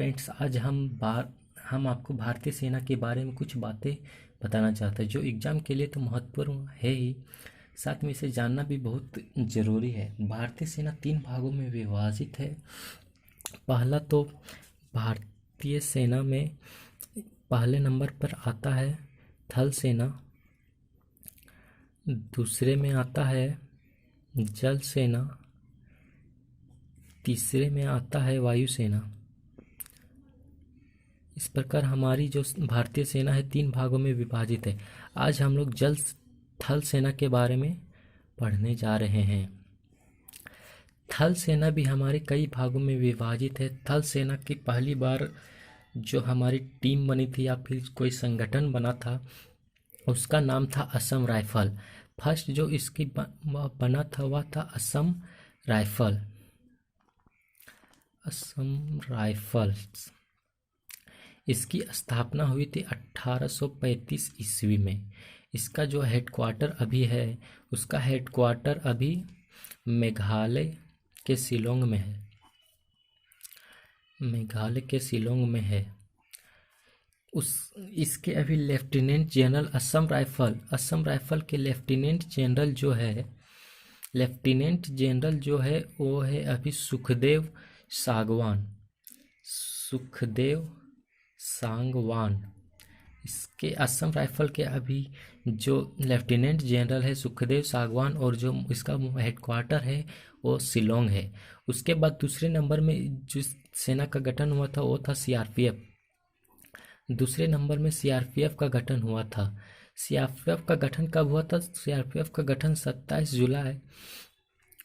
Friends, आज हम आपको भारतीय सेना के बारे में कुछ बातें बताना चाहते हैं जो एग्ज़ाम के लिए तो महत्वपूर्ण है ही, साथ में इसे जानना भी बहुत ज़रूरी है। भारतीय सेना 3 भागों में विभाजित है। पहला तो भारतीय सेना में पहले नंबर पर आता है थल सेना, दूसरे में आता है जल सेना, तीसरे में आता है वायुसेना। इस प्रकार हमारी जो भारतीय सेना है 3 भागों में विभाजित है। आज हम लोग जल थल सेना के बारे में पढ़ने जा रहे हैं। थल सेना भी हमारे कई भागों में विभाजित है। थल सेना की पहली बार जो हमारी टीम बनी थी या फिर कोई संगठन बना था, उसका नाम था असम राइफल। फर्स्ट जो इसकी बना था वह था असम राइफल। असम राइफल्स इसकी स्थापना हुई थी 1835 ईस्वी में। इसका जो हेडक्वार्टर अभी है, उसका हेडक्वार्टर अभी मेघालय के शिलोंग में है। मेघालय के शिलोंग में है। इसके अभी लेफ्टिनेंट जनरल असम राइफल के लेफ्टिनेंट जनरल जो है वो है अभी सुखदेव सांगवान। इसके असम राइफल के अभी जो लेफ्टिनेंट जनरल है सुखदेव सांगवान, और जो इसका हेडक्वार्टर है वो शिलोंग है। उसके बाद दूसरे नंबर में जिस सेना का गठन हुआ था वो था सीआरपीएफ। दूसरे नंबर में सीआरपीएफ का गठन हुआ था। सीआरपीएफ का गठन कब हुआ था? सीआरपीएफ का गठन 27 जुलाई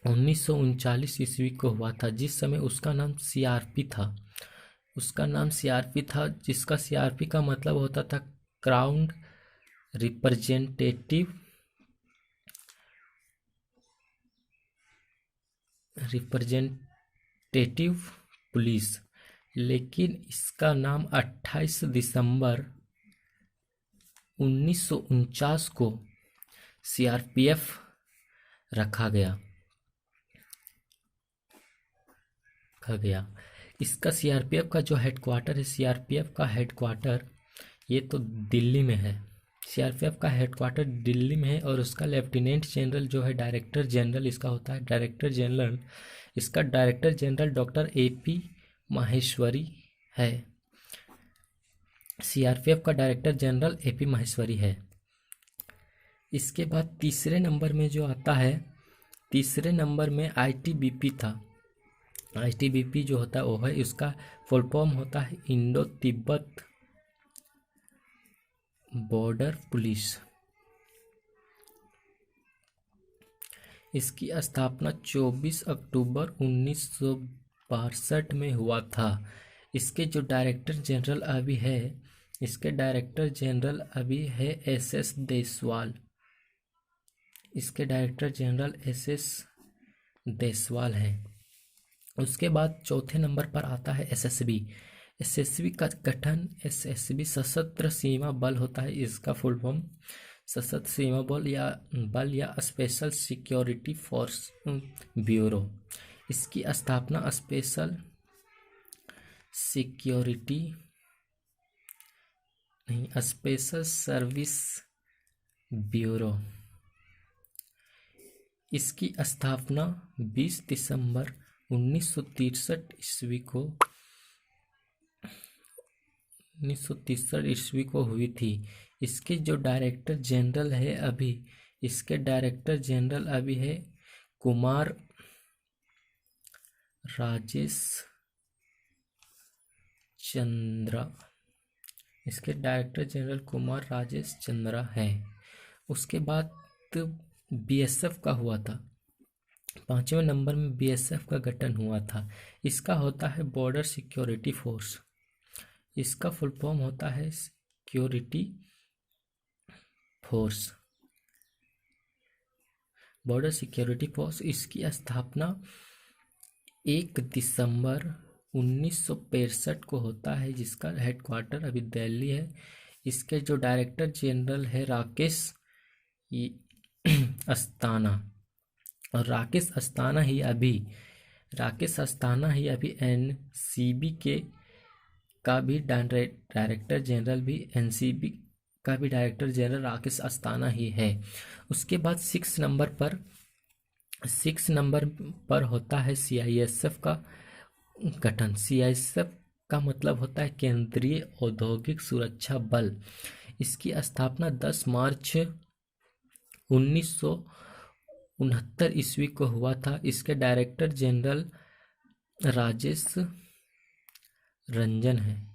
1939 ईस्वी को हुआ था, जिस समय उसका नाम सीआरपी था। जिसका सीआरपी का मतलब होता था क्राउन रिप्रेजेंटेटिव पुलिस। लेकिन इसका नाम 28 दिसंबर 1949 को सीआरपीएफ रखा गया। इसका सीआरपीएफ का जो हेडक्वार्टर है, सीआरपीएफ का हेडक्वार्टर ये तो दिल्ली में है। सीआरपीएफ का हेडक्वार्टर दिल्ली में है, और उसका लेफ्टिनेंट जनरल जो है डायरेक्टर जनरल इसका होता है डायरेक्टर जनरल। इसका director general doctor AP Maheshwari है। सीआरपीएफ का डायरेक्टर जनरल एपी माहेश्वरी है। इसके बाद तीसरे नंबर में जो आता है, तीसरे नंबर में आईटीबीपी था। आईटीबीपी जो होता है वो है, इसका फुल फॉर्म होता है इंडो तिब्बत बॉर्डर पुलिस। इसकी स्थापना 24 अक्टूबर 1962 में हुआ था। इसके जो डायरेक्टर जनरल अभी है एसएस देसवाल। इसके डायरेक्टर जनरल एसएस देसवाल है। उसके बाद चौथे नंबर पर आता है एसएसबी। एसएसबी का गठन, एसएसबी सशस्त्र सीमा बल होता है। इसका फुल फॉर्म सशस्त्र सीमा बल या स्पेशल सिक्योरिटी फोर्स ब्यूरो। इसकी स्थापना स्पेशल सर्विस ब्यूरो। इसकी स्थापना 20 दिसंबर 1963 ईस्वी को हुई थी। इसके जो डायरेक्टर जनरल अभी है कुमार राजेश चंद्रा। इसके डायरेक्टर जनरल कुमार राजेश चंद्रा है। उसके बाद बीएसएफ का हुआ था। 5वें नंबर में बीएसएफ का गठन हुआ था। इसका होता है बॉर्डर सिक्योरिटी फोर्स। इसका फुल फॉर्म होता है security force, border security force. इसकी स्थापना 1 दिसंबर 1965 को होता है, जिसका हेडक्वार्टर अभी दिल्ली है। इसके जो डायरेक्टर जनरल है राकेश अस्थाना, और राकेश अस्थाना ही अभी एनसीबी के का भी डायरेक्टर जनरल भी एनसीबी का भी डायरेक्टर जनरल राकेश अस्थाना ही है। उसके बाद 6 नंबर पर होता है सीआईएसएफ का गठन। सीआईएसएफ का मतलब होता है केंद्रीय औद्योगिक सुरक्षा बल। इसकी स्थापना 10 मार्च 1969 ईस्वी को हुआ था। इसके डायरेक्टर जनरल राजेश रंजन है।